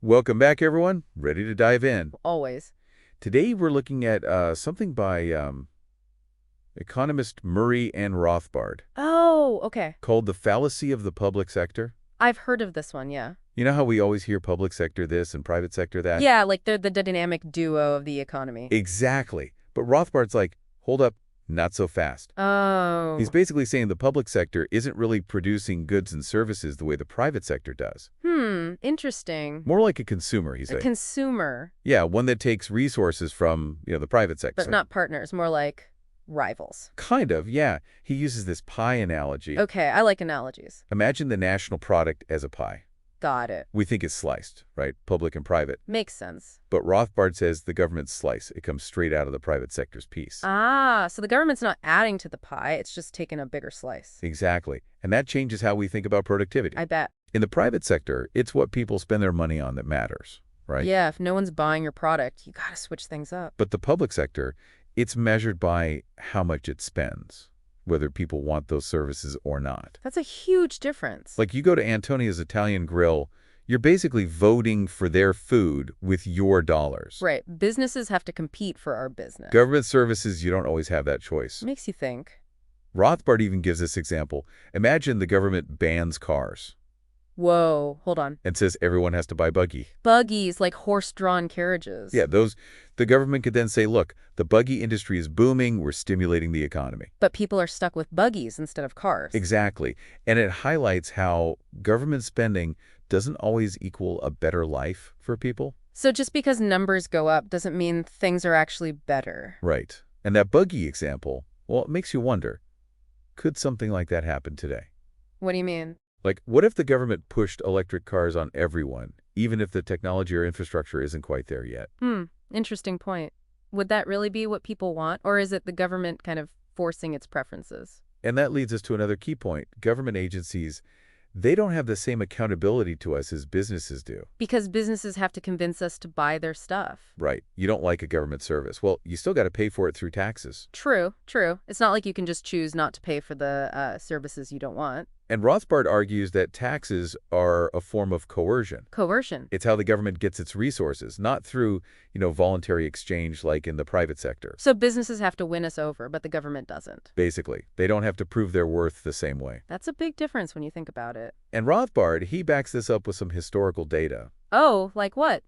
Welcome back, everyone. Ready to dive in. Always. Today, we're looking at something by economist Murray and Rothbard Oh, okay. called the fallacy of the public sector. I've heard of this one, yeah. You know how we always hear public sector this and private sector that? Yeah, like they're the dynamic duo of the economy. Exactly. But Rothbard's like, hold up, not so fast. Oh. He's basically saying the public sector isn't really producing goods and services the way the private sector does. Interesting. More like a consumer, he's A saying. consumer, Yeah, one that takes resources from, the private sector. but not partners, more like rivals. Kind of, yeah. He uses this pie analogy. Okay, I like analogies. Imagine the national product as a pie. Got it. We think it's sliced, right? Public and private. Makes sense. But Rothbard says the government's slice. It comes straight out of the private sector's piece. Ah, so the government's not adding to the pie, it's just taking a bigger slice. Exactly. And that changes how we think about productivity. I bet. In the private sector, it's what people spend their money on that matters, right? Yeah, if no one's buying your product, you gotta switch things up. But the public sector, it's measured by how much it spends, whether people want those services or not. That's a huge difference. Like you go to Antonia's Italian Grill, you're basically voting for their food with your dollars. Right, businesses have to compete for our business. Government services, you don't always have that choice. Makes you think. Rothbard even gives this example. Imagine the government bans cars Whoa, hold on. and says everyone has to buy buggy. Buggies, like horse-drawn carriages. Yeah, the government could then say, look, the buggy industry is booming, we're stimulating the economy. But people are stuck with buggies instead of cars. Exactly. And it highlights how government spending doesn't always equal a better life for people. So just because numbers go up doesn't mean things are actually better. Right. And that buggy example, well, it makes you wonder, could something like that happen today? What do you mean? Like, what if the government pushed electric cars on everyone, even if the technology or infrastructure isn't quite there yet? Interesting point. Would that really be what people want, or is it the government kind of forcing its preferences? And that leads us to another key point. Government agencies, they don't have the same accountability to us as businesses do. Because businesses have to convince us to buy their stuff. Right. You don't like a government service. Well, you still got to pay for it through taxes. True, true. It's not like you can just choose not to pay for the services you don't want. And Rothbard argues that taxes are a form of coercion. Coercion. It's how the government gets its resources, not through, voluntary exchange like in the private sector. So businesses have to win us over, but the government doesn't. Basically, they don't have to prove their worth the same way. That's a big difference when you think about it. And Rothbard, he backs this up with some historical data. Oh, like what?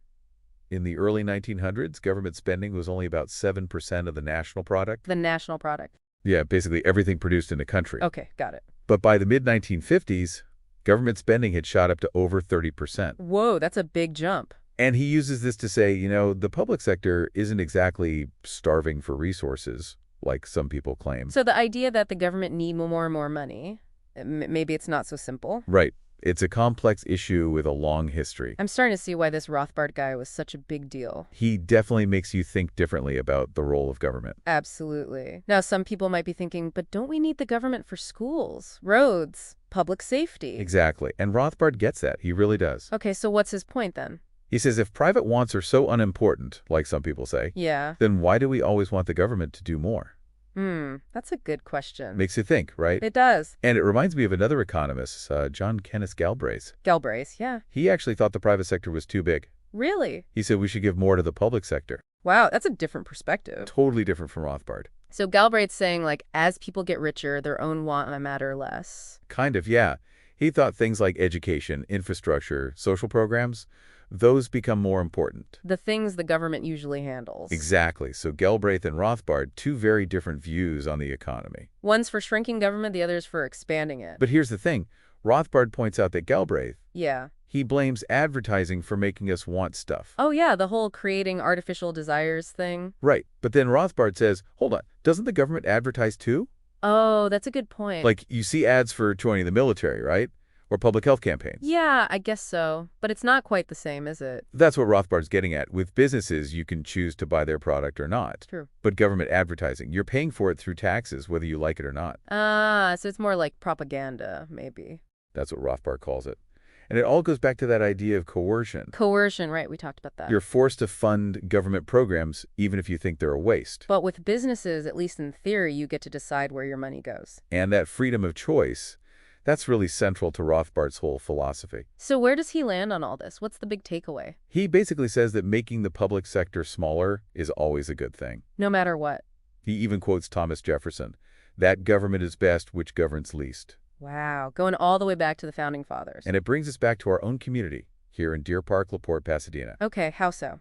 In the early 1900s, government spending was only about 7% of the national product. The national product. Yeah, basically everything produced in the country. Okay, got it. But by the mid-1950s, government spending had shot up to over 30%. Whoa, that's a big jump. And he uses this to say, the public sector isn't exactly starving for resources, like some people claim. So the idea that the government need more and more money, maybe it's not so simple. Right. It's a complex issue with a long history. I'm starting to see why this Rothbard guy was such a big deal. He definitely makes you think differently about the role of government. Absolutely. Now, some people might be thinking, but don't we need the government for schools, roads, public safety? Exactly. And Rothbard gets that. He really does. Okay, so what's his point then? He says if private wants are so unimportant, like some people say, Yeah. then why do we always want the government to do more? That's a good question. Makes you think, right? It does. And it reminds me of another economist, John Kenneth Galbraith. Galbraith, yeah. He actually thought the private sector was too big. Really? He said we should give more to the public sector. Wow, that's a different perspective. Totally different from Rothbard. So Galbraith's saying, like, as people get richer, their own want matter less. Kind of, yeah. He thought things like education, infrastructure, social programs, those become more important. The things the government usually handles. Exactly. So Galbraith and Rothbard, two very different views on the economy. One's for shrinking government, the other's for expanding it. But here's the thing. Rothbard points out that Galbraith, Yeah. he blames advertising for making us want stuff. Oh, yeah, the whole creating artificial desires thing. Right. But then Rothbard says, hold on, doesn't the government advertise too? Oh, that's a good point. Like, you see ads for joining the military, right? Or public health campaigns. Yeah, I guess so. But it's not quite the same, is it? That's what Rothbard's getting at. With businesses, you can choose to buy their product or not. True. But government advertising, you're paying for it through taxes, whether you like it or not. Ah, so it's more like propaganda, maybe. That's what Rothbard calls it. And it all goes back to that idea of coercion. Coercion, right, we talked about that. You're forced to fund government programs, even if you think they're a waste. But with businesses, at least in theory, you get to decide where your money goes. And that freedom of choice, That's really central to Rothbard's whole philosophy. So where does he land on all this? What's the big takeaway? He basically says that making the public sector smaller is always a good thing. No matter what. He even quotes Thomas Jefferson, "That government is best which governs least." Wow, going all the way back to the Founding Fathers. And it brings us back to our own community here in Deer Park, LaPorte, Pasadena. Okay, how so?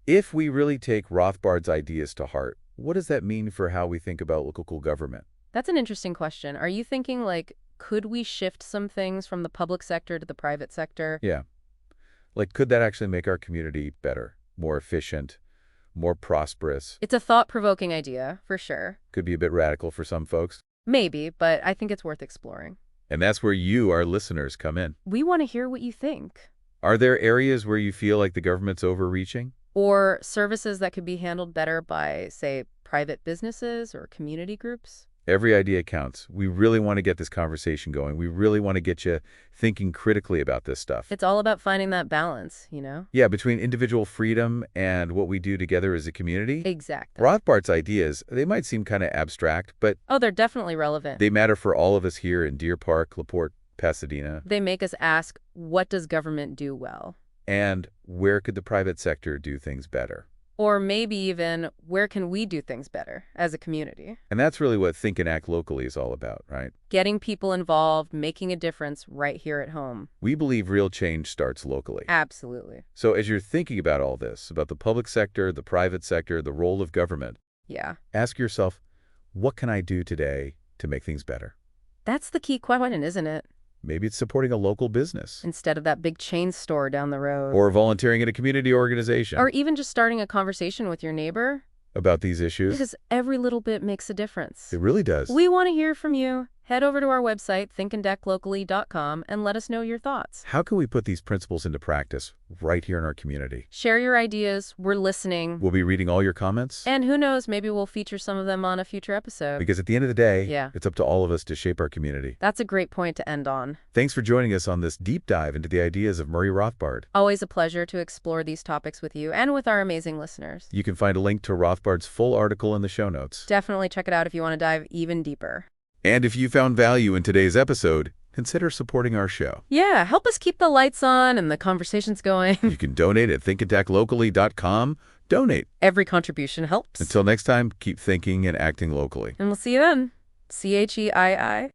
If we really take Rothbard's ideas to heart, what does that mean for how we think about local government? That's an interesting question. Are you thinking, like, could we shift some things from the public sector to the private sector? Yeah. Like, could that actually make our community better, more efficient, more prosperous? It's a thought-provoking idea, for sure. Could be a bit radical for some folks. Maybe, but I think it's worth exploring. And that's where you, our listeners, come in. We want to hear what you think. Are there areas where you feel like the government's overreaching? Or services that could be handled better by, say, private businesses or community groups? Every idea counts. We really want to get this conversation going. We really want to get you thinking critically about this stuff. It's all about finding that balance, you know? Yeah, between individual freedom and what we do together as a community. Exactly. Rothbard's ideas, they might seem kind of abstract, but Oh, they're definitely relevant. they matter for all of us here in Deer Park, LaPorte, Pasadena. They make us ask, what does government do well? And where could the private sector do things better? Or maybe even, where can we do things better as a community? And that's really what Think and Act Locally is all about, right? Getting people involved, making a difference right here at home. We believe real change starts locally. Absolutely. So as you're thinking about all this, about the public sector, the private sector, the role of government, Yeah. ask yourself, what can I do today to make things better? That's the key question, isn't it? Maybe it's supporting a local business. Instead of that big chain store down the road. Or volunteering at a community organization. Or even just starting a conversation with your neighbor. About these issues. Because every little bit makes a difference. It really does. We want to hear from you. Head over to our website, thinkandactlocally.com, and let us know your thoughts. How can we put these principles into practice right here in our community? Share your ideas. We're listening. We'll be reading all your comments. And who knows, maybe we'll feature some of them on a future episode. Because at the end of the day, Yeah. it's up to all of us to shape our community. That's a great point to end on. Thanks for joining us on this deep dive into the ideas of Murray Rothbard. Always a pleasure to explore these topics with you and with our amazing listeners. You can find a link to Rothbard's full article in the show notes. Definitely check it out if you want to dive even deeper. And if you found value in today's episode, consider supporting our show. Yeah, help us keep the lights on and the conversations going. You can donate at thinkandactlocally.com. Donate. Every contribution helps. Until next time, keep thinking and acting locally. And we'll see you then. CHEII.